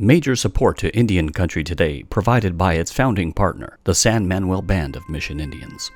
Major support to Indian Country Today provided by its founding partner, the San Manuel Band of Mission Indians.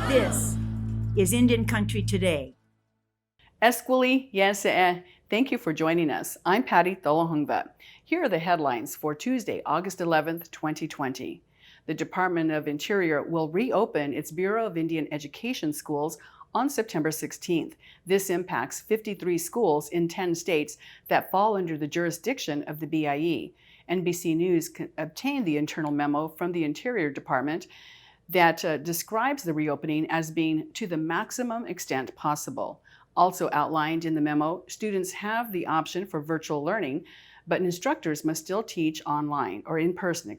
This is Indian Country Today. Esquili, yes, thank you for joining us. I'm Patty Tholohungva. Here are the headlines for Tuesday, August 11th, 2020. The Department of Interior will reopen its Bureau of Indian Education schools on September 16th. This impacts 53 schools in 10 states that fall under the jurisdiction of the BIE. NBC News obtained the internal memo from the Interior Department that describes the reopening as being to the maximum extent possible. Also outlined in the memo, students have the option for virtual learning, but instructors must still teach online, or in person,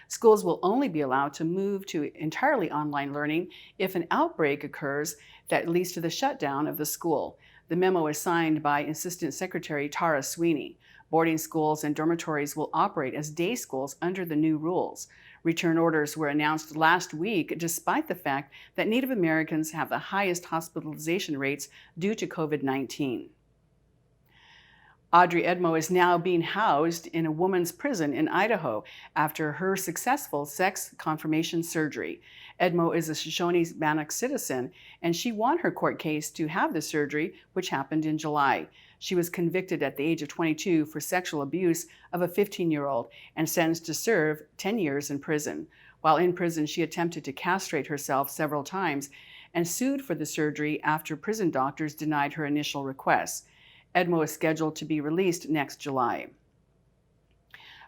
Schools will only be allowed to move to entirely online learning if an outbreak occurs that leads to the shutdown of the school. The memo is signed by Assistant Secretary Tara Sweeney. Boarding schools and dormitories will operate as day schools under the new rules. Return orders were announced last week despite the fact that Native Americans have the highest hospitalization rates due to COVID-19. Audrey Edmo is now being housed in a woman's prison in Idaho after her successful sex confirmation surgery. Edmo is a Shoshone-Bannock citizen, and she won her court case to have the surgery, which happened in July. She was convicted at the age of 22 for sexual abuse of a 15-year-old and sentenced to serve 10 years in prison. While in prison, she attempted to castrate herself several times and sued for the surgery after prison doctors denied her initial requests. Edmo is scheduled to be released next July.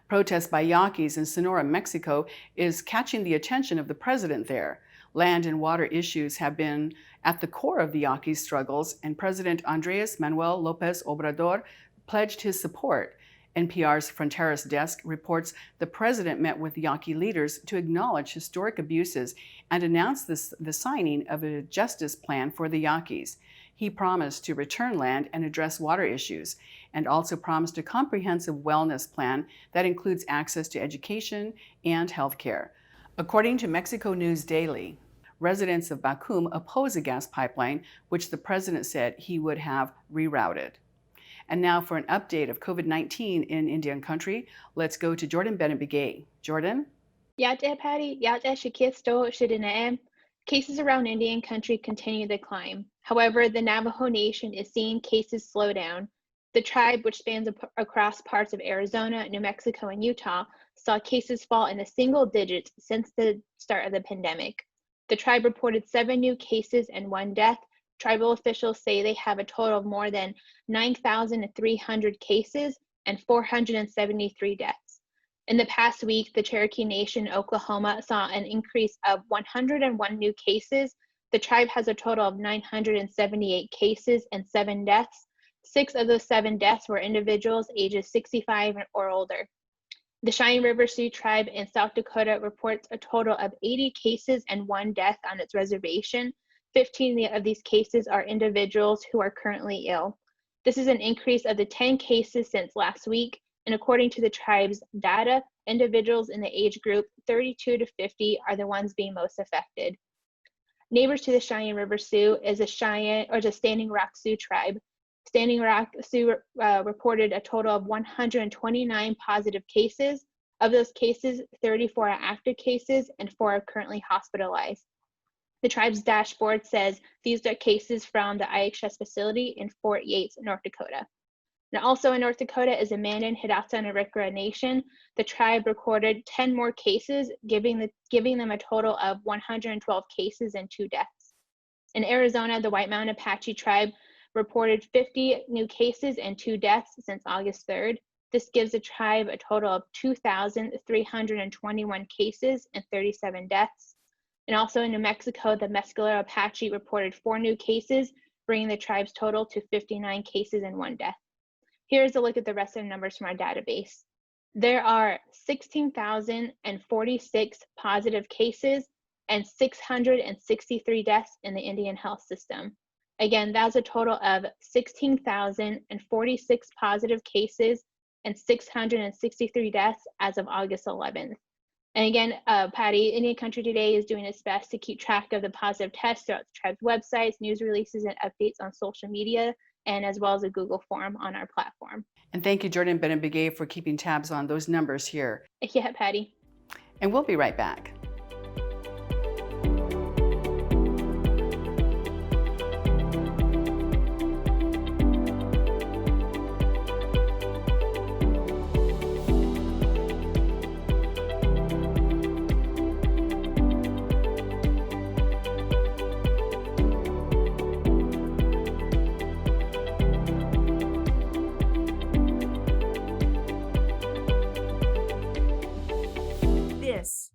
Protests by Yaquis in Sonora, Mexico is catching the attention of the president there. Land and water issues have been at the core of the Yaquis struggles, and President Andrés Manuel López Obrador pledged his support. NPR's Fronteras desk reports the president met with Yaqui leaders to acknowledge historic abuses and announce the signing of a justice plan for the Yaquis. He promised to return land and address water issues, and also promised a comprehensive wellness plan that includes access to education and health care. According to Mexico News Daily, residents of Bacum oppose a gas pipeline, which the president said he would have rerouted. And now for an update of COVID-19 in Indian Country, let's go to Jordan Bennett-Begay. Jordan? Yate Patty, Yate Shikisto Shidinaem. Cases around Indian Country continue to climb. However, the Navajo Nation is seeing cases slow down. The tribe, which spans across parts of Arizona, New Mexico, and Utah, saw cases fall in the single digits since the start of the pandemic. The tribe reported 7 new cases and 1 death. Tribal officials say they have a total of more than 9,300 cases and 473 deaths. In the past week, the Cherokee Nation, Oklahoma, saw an increase of 101 new cases. The tribe has a total of 978 cases and 7 deaths. 6 of those 7 deaths were individuals ages 65 or older. The Cheyenne River Sioux tribe in South Dakota reports a total of 80 cases and 1 death on its reservation. 15 of these cases are individuals who are currently ill. This is an increase of the 10 cases since last week, and according to the tribe's data, individuals in the age group 32 to 50 are the ones being most affected. Neighbors to the Cheyenne River Sioux is the Standing Rock Sioux tribe. Standing Rock Sioux reported a total of 129 positive cases. Of those cases, 34 are active cases and 4 are currently hospitalized. The tribe's dashboard says these are cases from the IHS facility in Fort Yates, North Dakota. Now, also in North Dakota is the Mandan Hidatsa and Arikara Nation. The tribe recorded 10 more cases, giving them a total of 112 cases and 2 deaths. In Arizona, the White Mountain Apache tribe reported 50 new cases and 2 deaths since August 3rd. This gives the tribe a total of 2,321 cases and 37 deaths. And also in New Mexico, the Mescalero Apache reported 4 new cases, bringing the tribe's total to 59 cases and 1 death. Here's a look at the rest of the numbers from our database. There are 16,046 positive cases and 663 deaths in the Indian health system. Again, that's a total of 16,046 positive cases and 663 deaths as of August 11th. And again, Patty, Indian Country Today is doing its best to keep track of the positive tests throughout the tribe's websites, news releases, and updates on social media, and as well as a Google form on our platform. And thank you, Jordan Benebigay, for keeping tabs on those numbers here. Yeah, Patty. And we'll be right back. This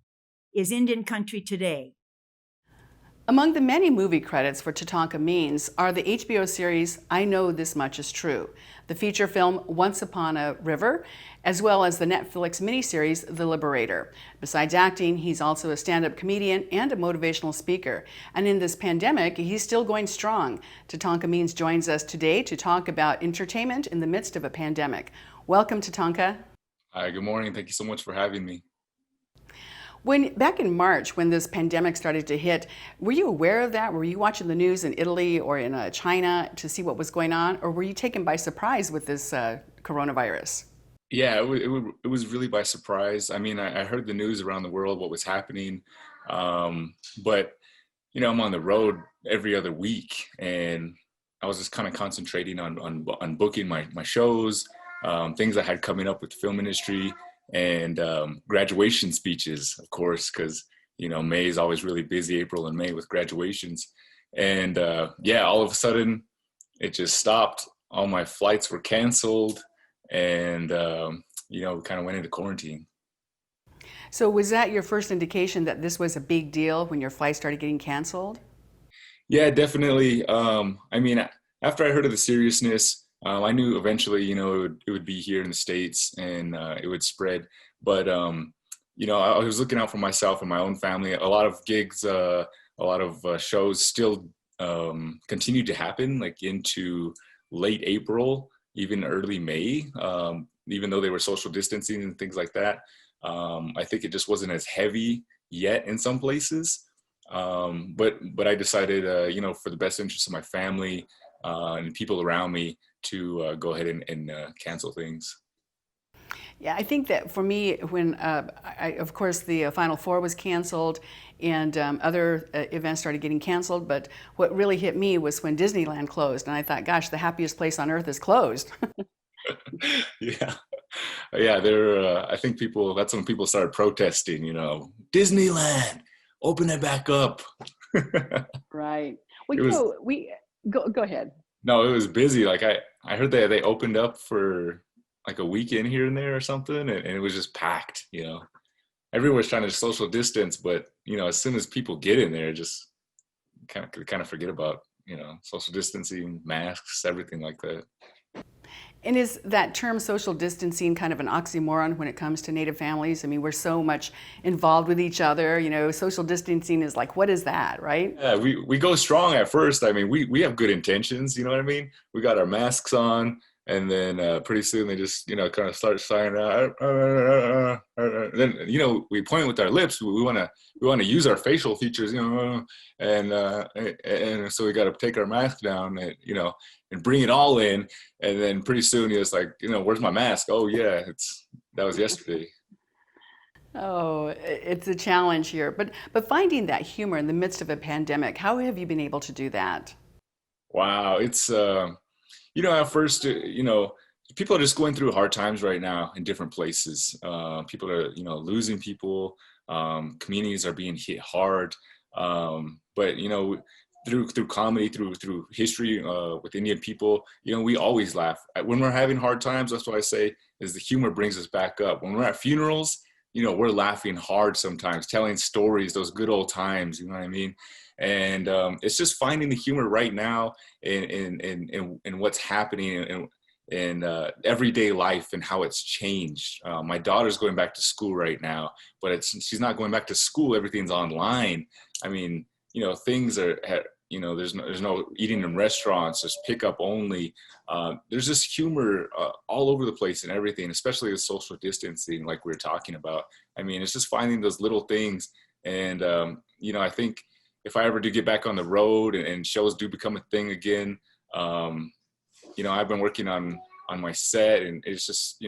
is Indian Country Today. Among the many movie credits for Tatanka Means are the HBO series I Know This Much Is True, the feature film Once Upon a River, as well as the Netflix miniseries The Liberator. Besides acting, he's also a stand-up comedian and a motivational speaker. And in this pandemic, he's still going strong. Tatanka Means joins us today to talk about entertainment in the midst of a pandemic. Welcome, Tatanka. Hi, good morning. Thank you so much for having me. Back in March, when this pandemic started to hit, were you aware of that? Were you watching the news in Italy or in China to see what was going on? Or were you taken by surprise with this coronavirus? Yeah, it was really by surprise. I mean, I heard the news around the world, what was happening. But, you know, I'm on the road every other week, and I was just kind of concentrating on booking my shows, things I had coming up with the film industry, and graduation speeches, of course, because, you know, May is always really busy, April and May with graduations. And yeah, all of a sudden it just stopped. All my flights were canceled, and, you know, kind of went into quarantine. So was that your first indication that this was a big deal when your flight started getting canceled? Yeah, definitely. I mean, after I heard of the seriousness, I knew eventually, you know, it would be here in the States, and it would spread. But, you know, I was looking out for myself and my own family. A lot of gigs, a lot of shows still continued to happen, like into late April, even early May, even though they were social distancing and things like that. I think it just wasn't as heavy yet in some places. But I decided, you know, for the best interest of my family and people around me, to go ahead and cancel things. Yeah, I think that for me, when of course the Final Four was canceled and other events started getting canceled, but what really hit me was when Disneyland closed, and I thought, gosh, the happiest place on earth is closed. Yeah, I think that's when people started protesting, you know, Disneyland, open it back up. Right. Well, go ahead. No, it was busy. Like I heard that they opened up for like a weekend here and there or something, and it was just packed, you know. Everyone's trying to social distance, but, you know, as soon as people get in there, just kind of forget about, you know, social distancing, masks, everything like that. And is that term social distancing kind of an oxymoron when it comes to Native families? I mean, we're so much involved with each other, you know, social distancing is like, what is that, right? Yeah, we go strong at first. I mean, we have good intentions, you know what I mean? We got our masks on, and then pretty soon they just, you know, kind of start signing out. Then, you know, we point with our lips. We want to use our facial features, you know, and so we got to take our mask down, and, you know, and bring it all in, and then pretty soon it's like, you know, where's my mask? Oh yeah, that was yesterday. Oh, it's a challenge here, but finding that humor in the midst of a pandemic, how have you been able to do that? Wow, it's you know, at first, you know, people are just going through hard times right now in different places. People are, you know, losing people. Communities are being hit hard. But, you know, through comedy, through history with Indian people, we always laugh. When we're having hard times, that's what I say is the humor brings us back up. When we're at funerals, we're laughing hard sometimes, telling stories, those good old times. You know what I mean? And it's just finding the humor right now in what's happening in everyday life and how it's changed. My daughter's going back to school right now, but she's not going back to school. Everything's online. I mean, things there's no eating in restaurants, there's pickup only. There's this humor all over the place and everything, especially the social distancing, like we were talking about. I mean, it's just finding those little things. And, I think if I ever do get back on the road and shows do become a thing again, I've been working on my set, and it's just,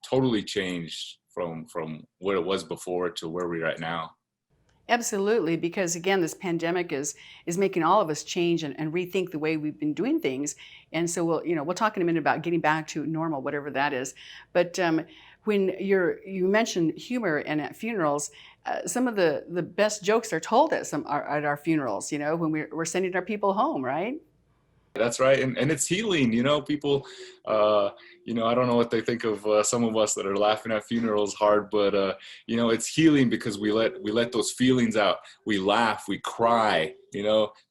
totally changed from what it was before to where we're at now. Absolutely, because again, this pandemic is making all of us change and rethink the way we've been doing things. And so we'll talk in a minute about getting back to normal, whatever that is. But when you mentioned humor and at funerals, some of the best jokes are told at our funerals. When we're sending our people home, right? That's right. And it's healing, people, I don't know what they think of some of us that are laughing at funerals hard, but, it's healing because we let those feelings out. We laugh, we cry,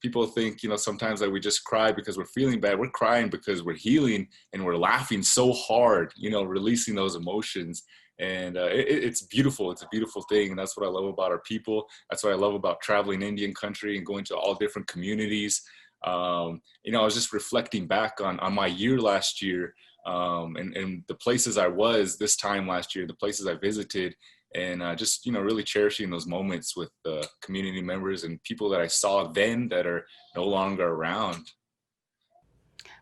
people think, sometimes that we just cry because we're feeling bad. We're crying because we're healing, and we're laughing so hard, releasing those emotions. And it's beautiful. It's a beautiful thing. And that's what I love about our people. That's what I love about traveling Indian country and going to all different communities. I was just reflecting back on my year last year, and the places I was this time last year, the places I visited, and just, really cherishing those moments with community members and people that I saw then that are no longer around.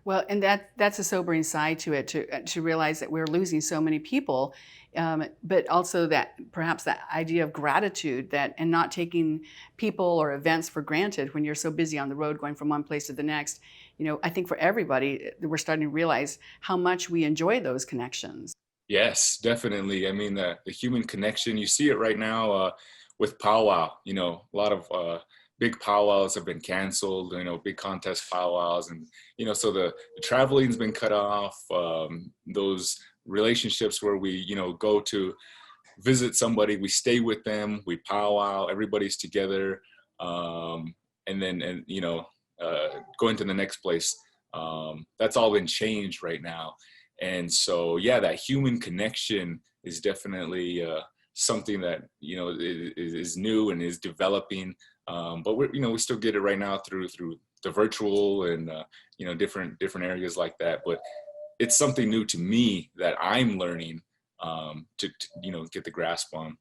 Well, and that's a sobering side to it, to realize that we're losing so many people, but also that perhaps that idea of gratitude and not taking people or events for granted when you're so busy on the road going from one place to the next. I think for everybody, we're starting to realize how much we enjoy those connections. Yes, definitely. I mean, the human connection, you see it right now with powwow. A lot of big powwows have been canceled, big contest powwows. And, so the traveling's been cut off. Those relationships where we, go to visit somebody, we stay with them, we powwow, everybody's together. And then, going to the next place. That's all been changed right now. And so, yeah, that human connection is definitely something that, is new and is developing. But we still get it right now through the virtual and, different areas like that. But it's something new to me that I'm learning to get the grasp on.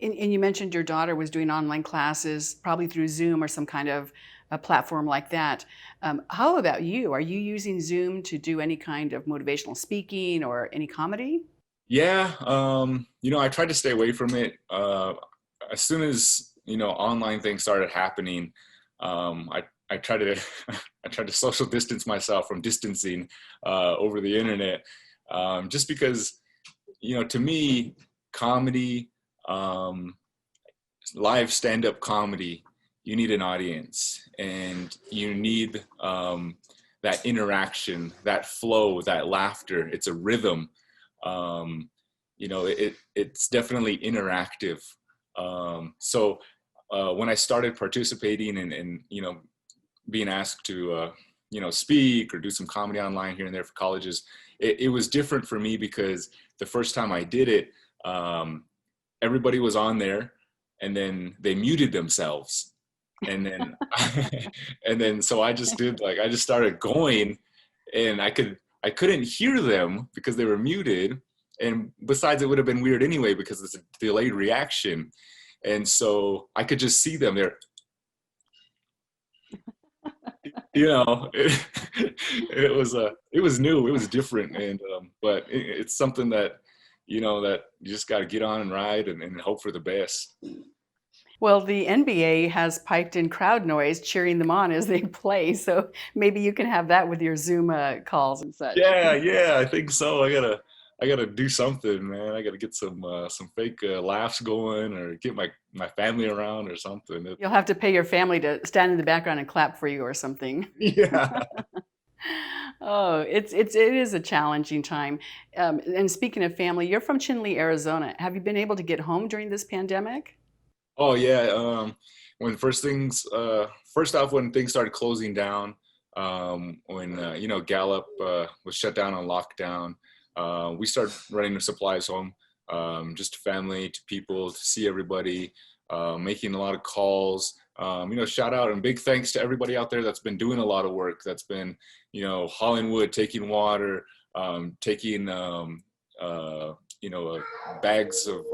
And you mentioned your daughter was doing online classes, probably through Zoom or some kind of a platform like that. How about you? Are you using Zoom to do any kind of motivational speaking or any comedy? Yeah, I tried to stay away from it. As soon as, online things started happening, I tried to I tried to social distance myself from distancing over the internet, just because, to me, comedy, live stand-up comedy, you need an audience, and you need that interaction, that flow, that laughter. It's a rhythm. It's definitely interactive. So when I started participating and being asked to speak or do some comedy online here and there for colleges, it was different for me because the first time I did it, everybody was on there, and then they muted themselves, and then and then so I just started going, and I couldn't hear them because they were muted, and besides it would have been weird anyway because it's a delayed reaction, and so I could just see them there. It was new, it was different, and but it's something that that you just got to get on and ride and hope for the best. Well, the NBA has piped in crowd noise cheering them on as they play, so maybe you can have that with your Zoom calls and such. Yeah, I think so. I gotta do something, man. I gotta get some fake laughs going, or get my family around, or something. You'll have to pay your family to stand in the background and clap for you or something. Yeah. Oh, it is a challenging time. And speaking of family, you're from Chinle, Arizona. Have you been able to get home during this pandemic? Oh yeah. When first off, when things started closing down, when Gallup was shut down on lockdown, we started running the supplies home, just to family, to people, to see everybody, making a lot of calls. Shout out and big thanks to everybody out there that's been doing a lot of work. That's been, hauling wood, taking water, taking, bags of,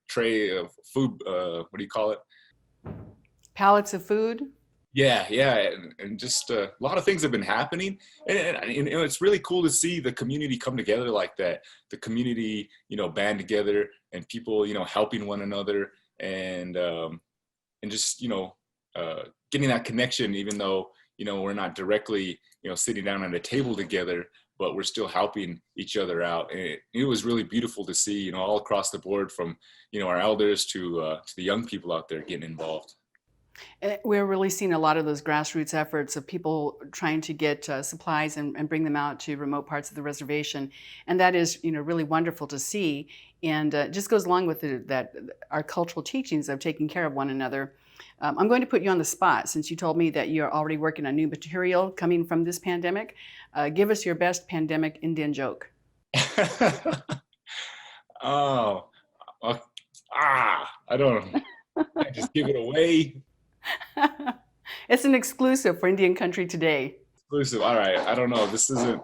tray of food. What do you call it? Pallets of food? Yeah, yeah, and just a lot of things have been happening, and it's really cool to see the community come together like that. The community, band together, and people, helping one another, and just getting that connection, even though we're not directly sitting down at a table together, but we're still helping each other out. And it was really beautiful to see, all across the board, from our elders to the young people out there getting involved. We're really seeing a lot of those grassroots efforts of people trying to get supplies and bring them out to remote parts of the reservation, and that is, really wonderful to see, and just goes along with that our cultural teachings of taking care of one another. I'm going to put you on the spot, since you told me that you're already working on new material coming from this pandemic. Give us your best pandemic Indian joke. Oh, uh, I don't. I just give it away. It's an exclusive for Indian Country Today. Exclusive. All right. I don't know. This is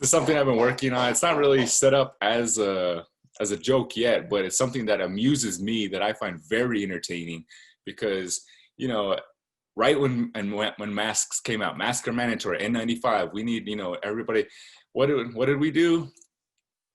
something I've been working on. It's not really set up as a joke yet, but it's something that amuses me, that I find very entertaining, because right when masks came out, masks are mandatory, N95. We need everybody. What did we do?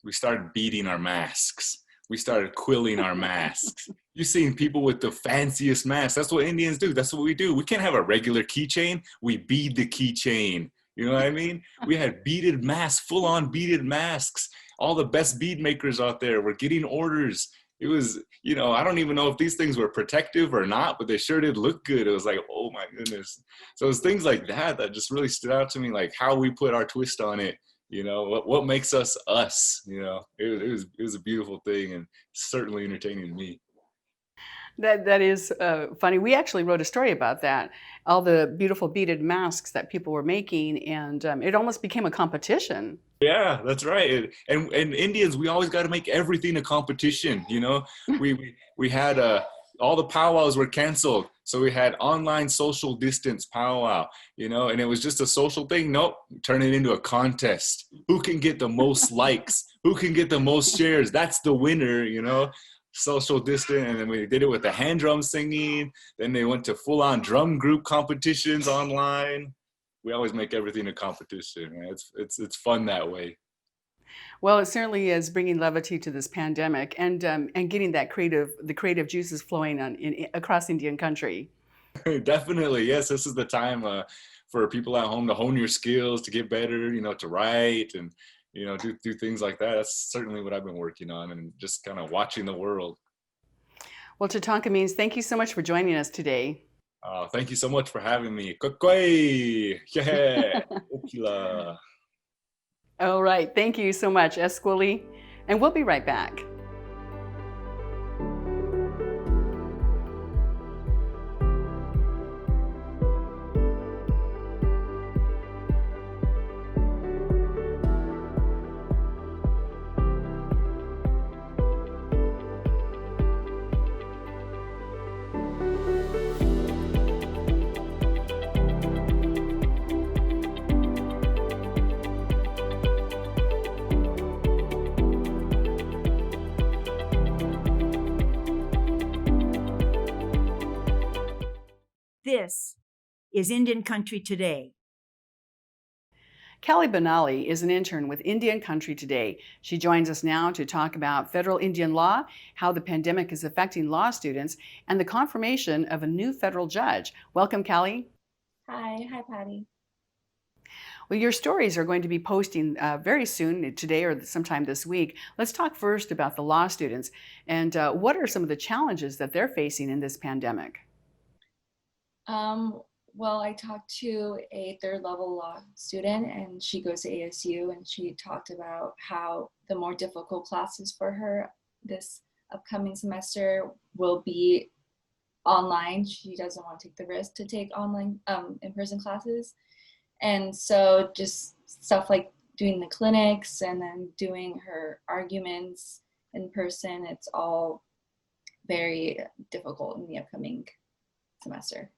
We started beating our masks. We started quilling our masks. You've seen people with the fanciest masks. That's what Indians do. That's what we do. We can't have a regular keychain. We bead the keychain. You know what I mean? We had beaded masks, full-on beaded masks. All the best bead makers out there were getting orders. It was, I don't even know if these things were protective or not, but they sure did look good. It was like, oh my goodness. So it's things like that just really stood out to me, like how we put our twist on it. What makes us us. It was a beautiful thing, and certainly entertaining to me. That is funny. We actually wrote a story about that, all the beautiful beaded masks that people were making, and it almost became a competition. Yeah, that's right. And Indians, we always got to make everything a competition. We had all the powwows were canceled, so we had online social distance powwow. And it was just a social thing. Nope, turn it into a contest. Who can get the most likes? Who can get the most shares? That's the winner. Social distance. And then we did it with the hand drum singing. Then they went to full-on drum group competitions online. We always make everything a competition, man. It's fun that way. Well, it certainly is bringing levity to this pandemic, and getting the creative juices flowing across Indian Country. Definitely, yes. This is the time for people at home to hone your skills, to get better, to write, and do things like that. That's certainly what I've been working on, and just kind of watching the world. Well, Tatanka Means, thank you so much for joining us today. Thank you so much for having me. Kokoi! Yeah! Okila! All right. Thank you so much, Esquili. And we'll be right back. This is Indian Country Today. Callie Benali is an intern with Indian Country Today. She joins us now to talk about federal Indian law, how the pandemic is affecting law students, and the confirmation of a new federal judge. Welcome, Callie. Hi, Patty. Well, your stories are going to be posting very soon, today or sometime this week. Let's talk first about the law students and what are some of the challenges that they're facing in this pandemic? Um, well, I talked to a third level law student and she goes to ASU, and she talked about how the more difficult classes for her this upcoming semester will be online. She doesn't want to take the risk to take online in-person classes. And so just stuff like doing the clinics and then doing her arguments in person, it's all very difficult in the upcoming semester.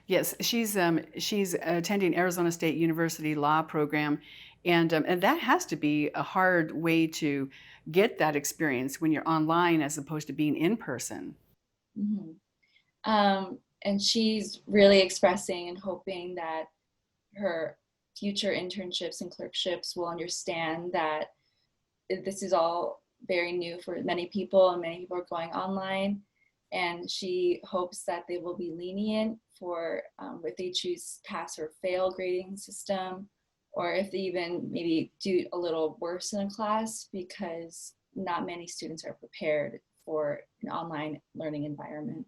Yes, she's attending Arizona State University Law Program, and that has to be a hard way to get that experience when you're online as opposed to being in person. Mm-hmm. And she's really expressing and hoping that her future internships and clerkships will understand that this is all very new for many people and many people are going online. And she hopes that they will be lenient for if they choose pass or fail grading system, or if they even maybe do a little worse in a class, because not many students are prepared for an online learning environment.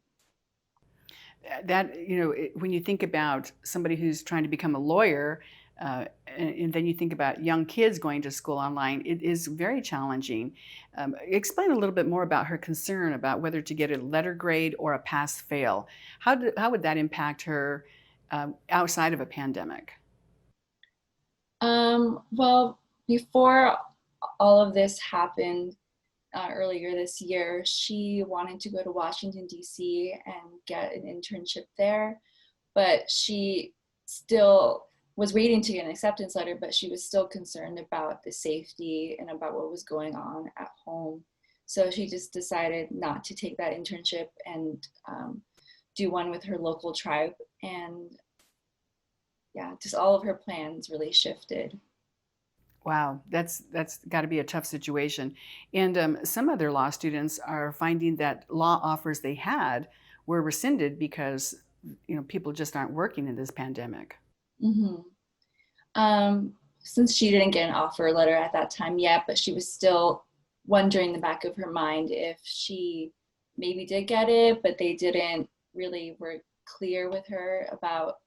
That, when you think about somebody who's trying to become a lawyer, and then you think about young kids going to school online, it is very challenging. Explain a little bit more about her concern about whether to get a letter grade or a pass fail. How would that impact her outside of a pandemic? Well, before all of this happened, earlier this year, she wanted to go to Washington, D.C. and get an internship there, but she still was waiting to get an acceptance letter, but she was still concerned about the safety and about what was going on at home. So she just decided not to take that internship and do one with her local tribe. And yeah, just all of her plans really shifted. Wow, that's got to be a tough situation. And some other law students are finding that law offers they had were rescinded because people just aren't working in this pandemic. Mm-hmm. Since she didn't get an offer letter at that time yet, but she was still wondering in the back of her mind if she maybe did get it, but they didn't really were clear with her about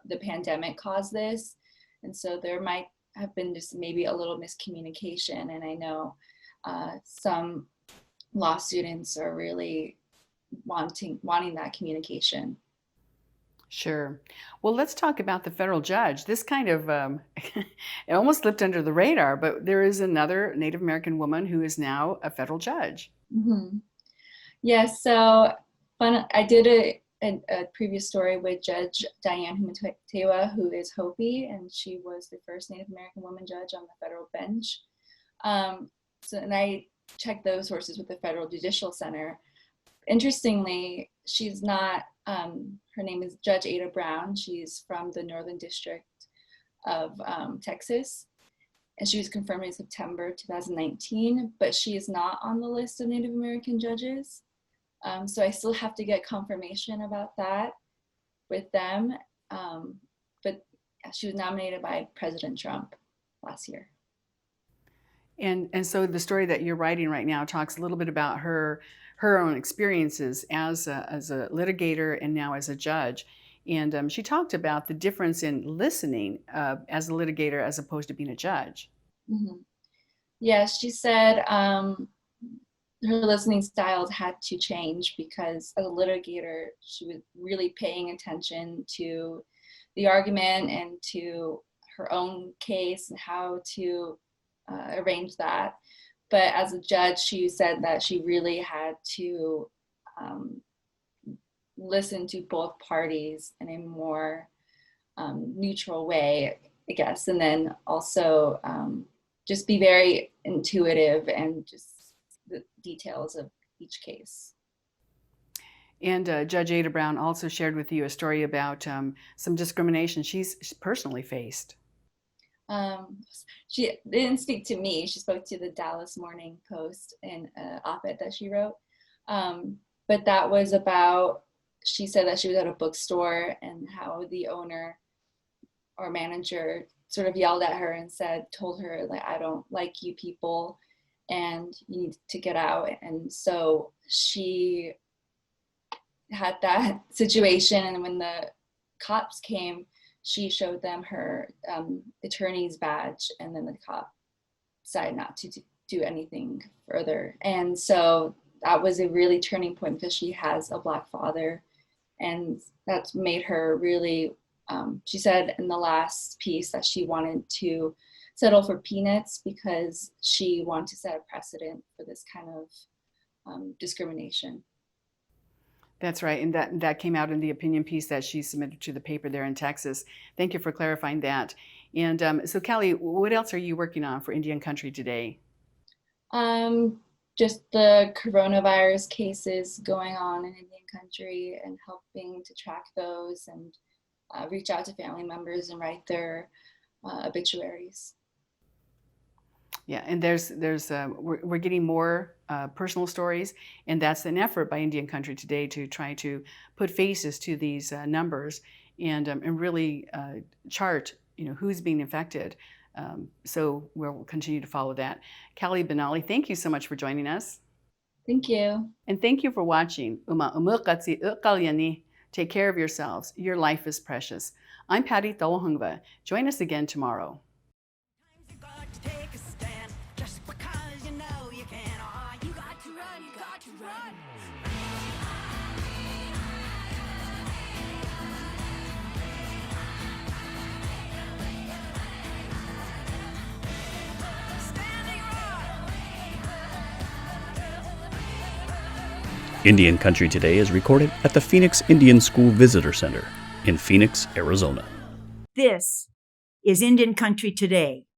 the pandemic caused this. And so there might have been just maybe a little miscommunication. And I know some law students are really wanting that communication. Sure. Well, let's talk about the federal judge. This kind of, it almost slipped under the radar, but there is another Native American woman who is now a federal judge. Mm-hmm. Yeah, so I did a previous story with Judge Diane Humatewa, who is Hopi, and she was the first Native American woman judge on the federal bench. And I checked those sources with the Federal Judicial Center. Interestingly, she's not, her name is Judge Ada Brown. She's from the Northern District of Texas, and she was confirmed in September 2019, but she is not on the list of Native American judges. So I still have to get confirmation about that with them. But she was nominated by President Trump last year. And so the story that you're writing right now talks a little bit about her own experiences as a litigator and now as a judge. And she talked about the difference in listening as a litigator as opposed to being a judge. Mm-hmm. Yeah, she said her listening styles had to change because as a litigator, she was really paying attention to the argument and to her own case and how to arrange that. But as a judge, she said that she really had to listen to both parties in a more neutral way, I guess, and then also just be very intuitive and just the details of each case. And Judge Ada Brown also shared with you a story about some discrimination she's personally faced. She didn't speak to me. She spoke to the Dallas Morning Post in an op-ed that she wrote. But that was about, she said that she was at a bookstore and how the owner our manager sort of yelled at her and told her, like, I don't like you people and you need to get out. And so she had that situation, and when the cops came, she showed them her attorney's badge, and then the cop decided not to do anything further. And so that was a really turning point, because she has a Black father, and that's made her really, she said in the last piece that she wanted to settle for peanuts because she wanted to set a precedent for this kind of discrimination. That's right, and that came out in the opinion piece that she submitted to the paper there in Texas. Thank you for clarifying that. And so, Callie, what else are you working on for Indian Country today? Just the coronavirus cases going on in Indian Country and helping to track those and reach out to family members and write their obituaries. Yeah, and we're getting more personal stories, and that's an effort by Indian Country today to try to put faces to these numbers and really chart, who's being affected. So we'll continue to follow that. Callie Benali, thank you so much for joining us. Thank you. And thank you for watching. Take care of yourselves. Your life is precious. I'm Patty Tolahungva. Join us again tomorrow. Indian Country Today is recorded at the Phoenix Indian School Visitor Center in Phoenix, Arizona. This is Indian Country Today.